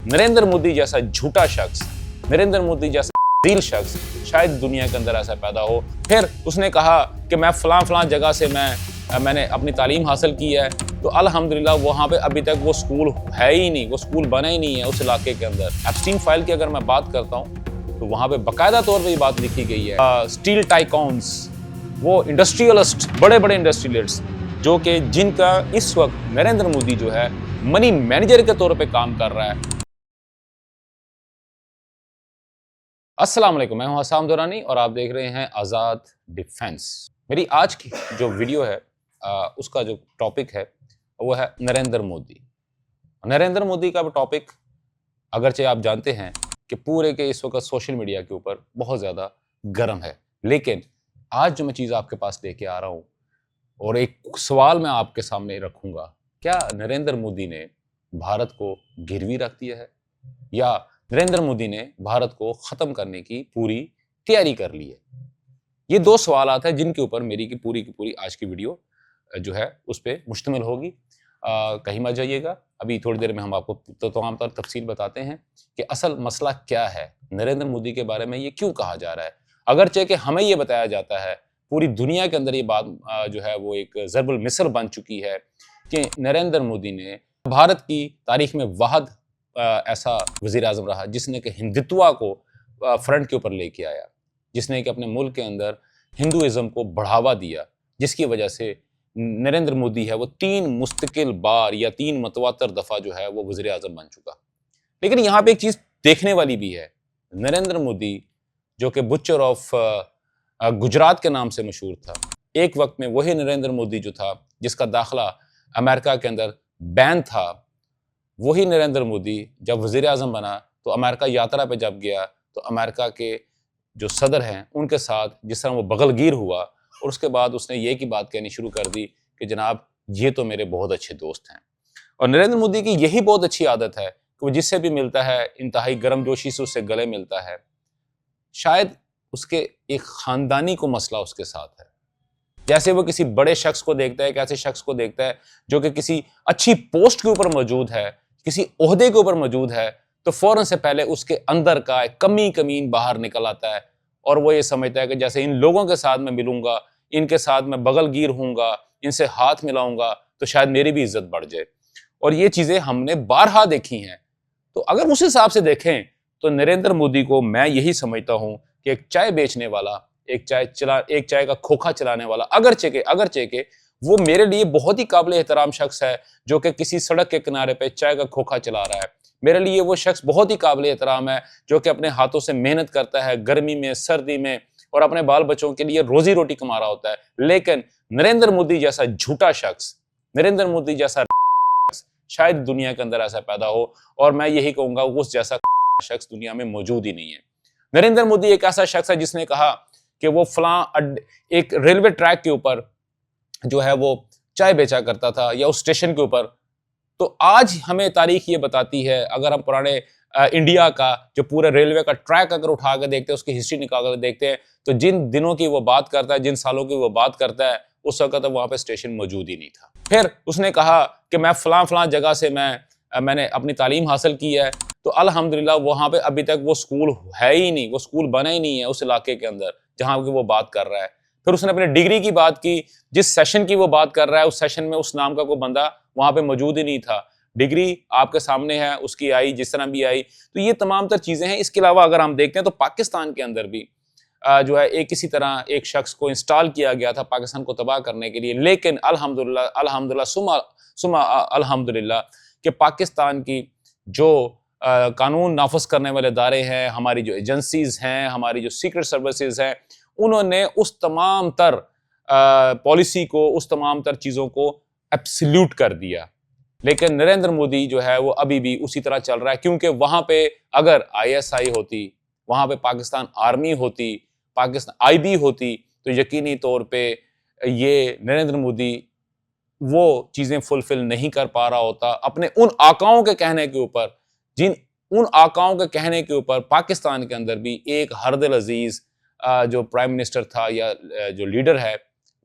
नरेंद्र मोदी जैसा झूठा शख्स, नरेंद्र मोदी जैसा दिल शख्स शायद दुनिया के अंदर ऐसा पैदा हो। फिर उसने कहा कि मैं फलां जगह से मैंने अपनी तालीम हासिल की है, तो अल्हम्दुलिल्लाह वहाँ पे अभी तक वो स्कूल है ही नहीं, वो स्कूल बना ही नहीं है उस इलाके के अंदर। एप्स्टीन फाइल की अगर मैं बात करता हूँ तो वहाँ पे बाकायदा तौर पे ये बात लिखी गई है। स्टील टाइकॉन्स, वो इंडस्ट्रियलिस्ट, बड़े इंडस्ट्रियलिस्ट जो कि जिनका इस वक्त नरेंद्र मोदी जो है मनी मैनेजर के तौर पे काम कर रहा है। अस्सलाम वालेकुम, मैं हूं हसाम दुरानी और आप देख रहे हैं आज़ाद डिफेंस। मेरी आज की जो वीडियो है उसका जो टॉपिक है वो है नरेंद्र मोदी। नरेंद्र मोदी का टॉपिक अगरचे आप जानते हैं कि पूरे के इस वक्त सोशल मीडिया के ऊपर बहुत ज़्यादा गर्म है, लेकिन आज जो मैं चीज़ आपके पास लेके आ रहा हूँ और एक सवाल मैं आपके सामने रखूँगा, क्या नरेंद्र मोदी ने भारत को गिरवी रख दिया है या नरेंद्र मोदी ने भारत को ख़त्म करने की पूरी तैयारी कर ली है? ये दो सवालात हैं जिनके ऊपर मेरी की पूरी आज की वीडियो जो है उस पे मुश्तमिल होगी। कहीं मत जाइएगा, अभी थोड़ी देर में हम आपको तमाम तर तफसील बताते हैं कि असल मसला क्या है, नरेंद्र मोदी के बारे में ये क्यों कहा जा रहा है। अगरचे कि हमें ये बताया जाता है, पूरी दुनिया के अंदर ये बात जो है वो एक ज़रबुल मिसल बन चुकी है कि नरेंद्र मोदी ने भारत की तारीख में वाहिद ऐसा वज़ीर-ए-आज़म रहा जिसने कि हिंदुत्व को फ्रंट के ऊपर लेके आया, जिसने कि अपने मुल्क के अंदर हिंदुइज़्म को बढ़ावा दिया, जिसकी वजह से नरेंद्र मोदी है वो 3 मुस्तकिल बार या 3 मतवातर दफ़ा जो है वो वज़ीर-ए-आज़म बन चुका। लेकिन यहाँ पे एक चीज़ देखने वाली भी है, नरेंद्र मोदी जो कि बुच्चर ऑफ गुजरात के नाम से मशहूर था, एक वक्त में वही नरेंद्र मोदी जो था जिसका दाखिला अमेरिका के अंदर बैन था, वही नरेंद्र मोदी जब वज़ीर-ए-आज़म बना तो अमेरिका यात्रा पे जब गया तो अमेरिका के जो सदर हैं उनके साथ जिस तरह वो बगलगीर हुआ और उसके बाद उसने ये की बात कहनी शुरू कर दी कि जनाब ये तो मेरे बहुत अच्छे दोस्त हैं। और नरेंद्र मोदी की यही बहुत अच्छी आदत है कि वो जिससे भी मिलता है इंतहाई गर्मजोशी से उससे गले मिलता है। शायद उसके एक ख़ानदानी को मसला उसके साथ है, जैसे वो किसी बड़े शख्स को देखता है, एक ऐसे शख्स को देखता है जो कि किसी अच्छी पोस्ट के ऊपर मौजूद है, किसी ओहदे के ऊपर मौजूद है, तो फौरन से पहले उसके अंदर का एक कमीन बाहर निकल आता है और वो ये समझता है कि जैसे इन लोगों के साथ मैं मिलूंगा, इनके साथ मैं बगलगीर होऊंगा, इनसे हाथ मिलाऊंगा तो शायद मेरी भी इज्जत बढ़ जाए। और ये चीज़ें हमने बारहा देखी हैं। तो अगर उस हिसाब से देखें तो नरेंद्र मोदी को मैं यही समझता हूँ कि एक चाय बेचने वाला, एक चाय का खोखा चलाने वाला, अगरचे के वो मेरे लिए बहुत ही काबिल एहतराम शख्स है जो कि किसी सड़क के किनारे पे चाय का खोखा चला रहा है। मेरे लिए वो शख्स बहुत ही काबिल एहतराम है जो कि अपने हाथों से मेहनत करता है गर्मी में, सर्दी में और अपने बाल बच्चों के लिए रोजी रोटी कमा रहा होता है। लेकिन नरेंद्र मोदी जैसा झूठा शख्स, नरेंद्र मोदी जैसा शायद दुनिया के अंदर ऐसा पैदा हो, और मैं यही कहूंगा उस जैसा शख्स दुनिया में मौजूद ही नहीं है। नरेंद्र मोदी एक ऐसा शख्स है जिसने कहा कि वो एक रेलवे ट्रैक के ऊपर जो है वो चाय बेचा करता था या उस स्टेशन के ऊपर। तो आज हमें तारीख ये बताती है, अगर हम पुराने इंडिया का जो पूरे रेलवे का ट्रैक अगर उठा कर देखते हैं, उसकी हिस्ट्री निकाल कर देखते हैं, तो जिन दिनों की वो बात करता है, जिन सालों की वो बात करता है, उस वक्त वहां पे स्टेशन मौजूद ही नहीं था। फिर उसने कहा कि मैं फलां जगह से मैंने अपनी तालीम हासिल की है, तो अल्हम्दुलिल्लाह वहां पे अभी तक वो स्कूल है ही नहीं, वो स्कूल बना ही नहीं है उस इलाके के अंदर जहां की वो बात कर रहा है। फिर उसने अपनी डिग्री की बात की, जिस सेशन की वो बात कर रहा है उस सेशन में उस नाम का कोई बंदा वहां पे मौजूद ही नहीं था। डिग्री आपके सामने है, उसकी आई जिस तरह भी आई। तो ये तमाम तर चीजें हैं। इसके अलावा अगर हम देखते हैं तो पाकिस्तान के अंदर भी जो है एक किसी तरह एक शख्स को इंस्टॉल किया गया था पाकिस्तान को तबाह करने के लिए, लेकिन अल्हम्दुलिल्लाह सुमा अल्हम्दुलिल्लाह कि पाकिस्तान की जो कानून नाफिज करने वाले इदारे हैं, हमारी जो एजेंसीज हैं, हमारी जो सीक्रेट सर्विसेज हैं, उन्होंने उस तमाम तर पॉलिसी को, उस तमाम तर चीज़ों को एब्सोल्यूट कर दिया। लेकिन नरेंद्र मोदी जो है वो अभी भी उसी तरह चल रहा है, क्योंकि वहाँ पे अगर ISI होती, वहाँ पे पाकिस्तान आर्मी होती, पाकिस्तान IB होती, तो यकीनी तौर पे ये नरेंद्र मोदी वो चीज़ें फुलफिल नहीं कर पा रहा होता अपने उन आकाओं के कहने के ऊपर, उन आकाओं के कहने के ऊपर पाकिस्तान के अंदर भी एक हरदिल अजीज जो प्राइम मिनिस्टर था या जो लीडर है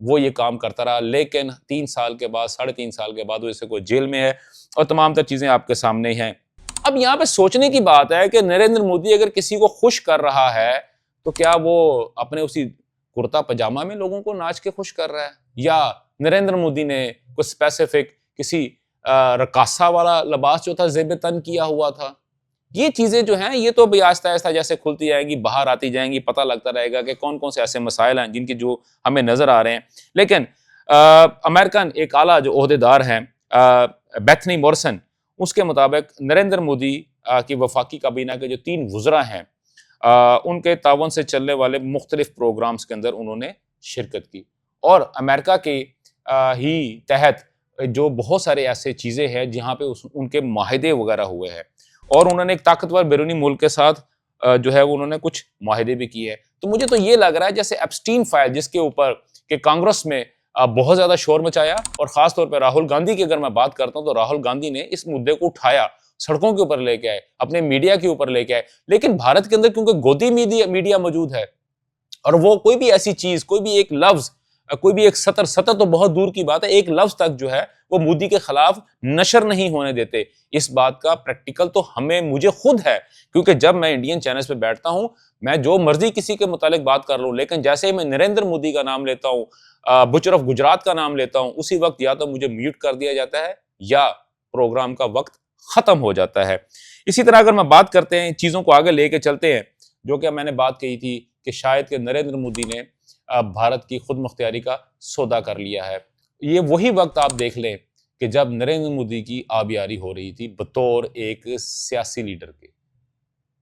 वो ये काम करता रहा। लेकिन 3 साल के बाद, 3.5 साल के बाद वो इसे कोई जेल में है और तमाम तर चीज़ें आपके सामने ही हैं। अब यहाँ पे सोचने की बात है कि नरेंद्र मोदी अगर किसी को खुश कर रहा है तो क्या वो अपने उसी कुर्ता पजामा में लोगों को नाच के खुश कर रहा है, या नरेंद्र मोदी ने कुछ स्पेसिफिक किसी रकासा वाला लिबास जो था ज़ेब तन किया हुआ था। ये चीजें जो हैं ये तो अभी आहिस्ता आहिस्ता जैसे खुलती जाएंगी, बाहर आती जाएंगी, पता लगता रहेगा कि कौन कौन से ऐसे मसाइल हैं जिनके जो हमें नजर आ रहे हैं। लेकिन अमेरिकन एक आला जो ओहदेदार हैं बेथनी मॉरिसन, उसके मुताबिक नरेंद्र मोदी की वफाकी काबीना के जो 3 वज़रा हैं उनके तावन से चलने वाले मुख्तलिफ प्रोग्राम्स के अंदर उन्होंने शिरकत की, और अमेरिका के ही तहत जो बहुत सारे ऐसे चीज़ें हैं जहाँ पे उनके माहिदे वगैरह हुए हैं, और उन्होंने एक ताकतवर बैरूनी मुल्क के साथ जो है वो उन्होंने कुछ माहिदे भी किए हैं। तो मुझे तो ये लग रहा है जैसे एप्स्टीन फाइल जिसके ऊपर कि कांग्रेस में बहुत ज्यादा शोर मचाया, और खास तौर पर राहुल गांधी की अगर मैं बात करता हूं तो राहुल गांधी ने इस मुद्दे को उठाया, सड़कों के ऊपर लेके आए, अपने मीडिया के ऊपर लेके आए। लेकिन भारत के अंदर क्योंकि गोदी मीडिया मौजूद है, और वो कोई भी ऐसी चीज, कोई भी एक लफ्ज, कोई भी एक सतर तो बहुत दूर की बात है, एक लफ्ज तक जो है वो मोदी के खिलाफ नशर नहीं होने देते। इस बात का प्रैक्टिकल तो मुझे खुद है, क्योंकि जब मैं इंडियन चैनल्स पे बैठता हूं, मैं जो मर्जी किसी के मुतालिक बात कर लूं, लेकिन जैसे ही मैं नरेंद्र मोदी का नाम लेता हूं, बुचर ऑफ गुजरात का नाम लेता हूं, उसी वक्त या तो मुझे म्यूट कर दिया जाता है या प्रोग्राम का वक्त खत्म हो जाता है। इसी तरह अगर मैं बात करते हैं, चीजों को आगे लेके चलते हैं, जो कि मैंने बात कही थी कि शायद कि नरेंद्र मोदी ने भारत की खुद मुख्तियारी का सौदा कर लिया है। ये वही वक्त आप देख लें कि जब नरेंद्र मोदी की आबियारी हो रही थी बतौर एक सियासी लीडर के,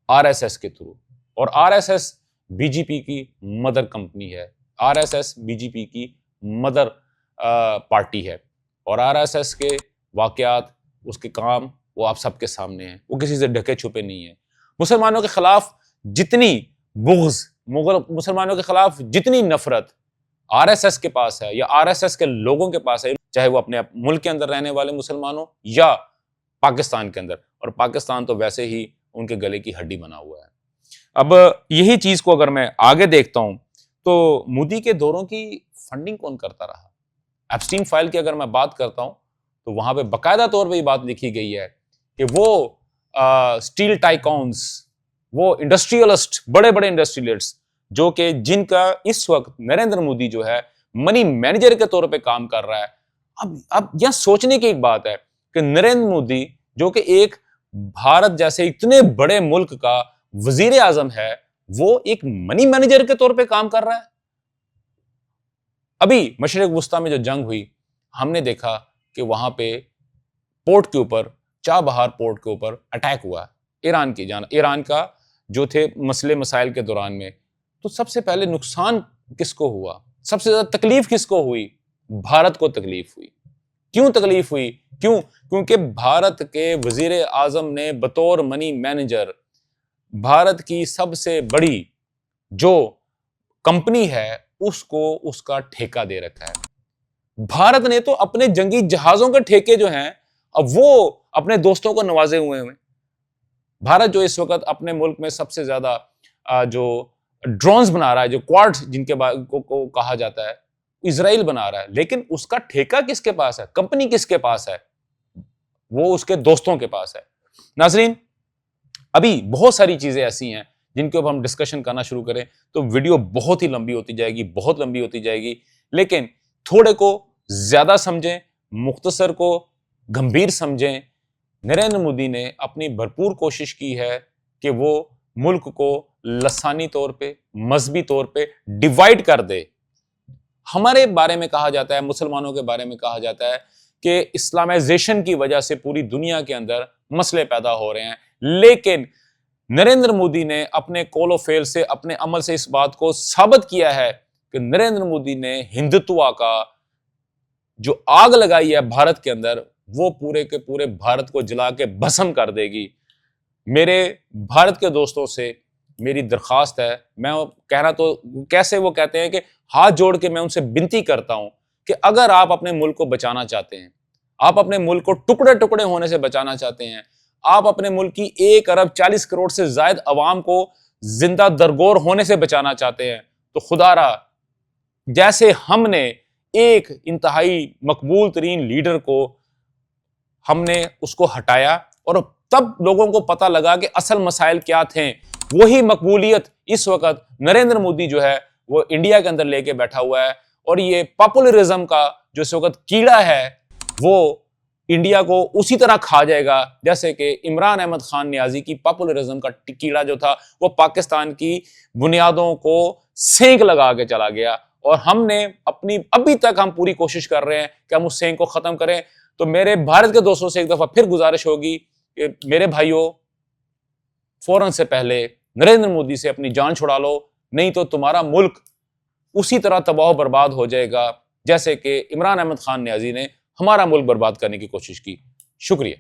आरएसएस के थ्रू, और आरएसएस बीजेपी की मदर कंपनी है, आरएसएस बीजेपी की मदर पार्टी है, और आरएसएस के वाकयात, उसके काम वो आप सबके सामने हैं, वो किसी से ढके छुपे नहीं है। मुसलमानों के खिलाफ जितनी बुग़्ज़, मुसलमानों के खिलाफ जितनी नफरत आरएसएस के पास है या आरएसएस के लोगों के पास है, चाहे वो अपने मुल्क के अंदर रहने वाले मुसलमान हो या पाकिस्तान के अंदर, और पाकिस्तान तो वैसे ही उनके गले की हड्डी बना हुआ है। अब यही चीज को अगर मैं आगे देखता हूं तो मोदी के दौरों की फंडिंग कौन करता रहा? एप्स्टीन फाइल की अगर मैं बात करता हूं तो वहां पे बकायदा तौर पे ये बात लिखी गई है कि वो स्टील टाइकॉन्स, वो इंडस्ट्रियलिस्ट, बड़े बड़े इंडस्ट्रियलिस्ट जो कि जिनका इस वक्त नरेंद्र मोदी जो है मनी मैनेजर के तौर पे काम कर रहा है। अब यह सोचने की एक बात है कि नरेंद्र मोदी जो कि एक भारत जैसे इतने बड़े मुल्क का वजीर आजम है, वो एक मनी मैनेजर के तौर पे काम कर रहा है। अभी मशरिक वुस्ता में जो जंग हुई, हमने देखा कि वहां पे पोर्ट के ऊपर, चाबहार पोर्ट के ऊपर अटैक हुआ ईरान का जो थे मसले मसाइल के दौरान में। तो सबसे पहले नुकसान किसको हुआ? सबसे ज्यादा तकलीफ किसको हुई? भारत को तकलीफ हुई। क्यों तकलीफ हुई? क्योंकि भारत के वजीर आजम ने बतौर मनी मैनेजर भारत की सबसे बड़ी जो कंपनी है उसको उसका ठेका दे रखा है। भारत ने तो अपने जंगी जहाजों के ठेके जो हैं अब वो अपने दोस्तों को नवाजे हुए हैं। भारत जो इस वक्त अपने मुल्क में सबसे ज्यादा जो ड्रोन्स बना रहा है, जो क्वाड्स जिनके को कहा जाता है, इजराइल बना रहा है, लेकिन उसका ठेका किसके पास है? कंपनी किसके पास है? वो उसके दोस्तों के पास है। नाजरीन, अभी बहुत सारी चीजें ऐसी हैं जिनके ऊपर हम डिस्कशन करना शुरू करें तो वीडियो बहुत ही लंबी होती जाएगी, बहुत लंबी होती जाएगी। लेकिन थोड़े को ज्यादा समझें, मुख्तसर को गंभीर समझें। नरेंद्र मोदी ने अपनी भरपूर कोशिश की है कि वो मुल्क को लसानी तौर पे, मजहबी तौर पे डिवाइड कर दे। हमारे बारे में कहा जाता है, मुसलमानों के बारे में कहा जाता है कि इस्लामाइजेशन की वजह से पूरी दुनिया के अंदर मसले पैदा हो रहे हैं, लेकिन नरेंद्र मोदी ने अपने कौलो फेल से, अपने अमल से इस बात को साबित किया है कि नरेंद्र मोदी ने हिंदुत्व का जो आग लगाई है भारत के अंदर, वो पूरे के पूरे भारत को जला के भस्म कर देगी। मेरे भारत के दोस्तों से मेरी दरखास्त है, मैं कहना तो कैसे वो कहते हैं कि हाथ जोड़ के मैं उनसे विनती करता हूं कि अगर आप अपने मुल्क को बचाना चाहते हैं, आप अपने मुल्क को टुकड़े टुकड़े होने से बचाना चाहते हैं, आप अपने मुल्क की 1 अरब 40 करोड़ से ज्यादा अवाम को जिंदा दरगोर होने से बचाना चाहते हैं, तो खुदारा जैसे हमने एक इंतहाई मकबूल तरीन लीडर को हमने उसको हटाया और तब लोगों को पता लगा कि असल मसाइल क्या थे। वही मकबूलियत इस वक्त नरेंद्र मोदी जो है वो इंडिया के अंदर लेके बैठा हुआ है, और ये पॉपुलरिज्म का जो इस वक्त कीड़ा है वो इंडिया को उसी तरह खा जाएगा जैसे कि इमरान अहमद खान नियाजी की पॉपुलरिज्म का कीड़ा जो था वो पाकिस्तान की बुनियादों को सेंक लगा के चला गया। और हमने अपनी अभी तक हम पूरी कोशिश कर रहे हैं कि हम उस सेंक को खत्म करें। तो मेरे भारत के दोस्तों से एक दफा फिर गुजारिश होगी कि मेरे भाइयों, फौरन से पहले नरेंद्र मोदी से अपनी जान छुड़ा लो, नहीं तो तुम्हारा मुल्क उसी तरह तबाह बर्बाद हो जाएगा जैसे कि इमरान अहमद खान नियाजी ने हमारा मुल्क बर्बाद करने की कोशिश की। शुक्रिया।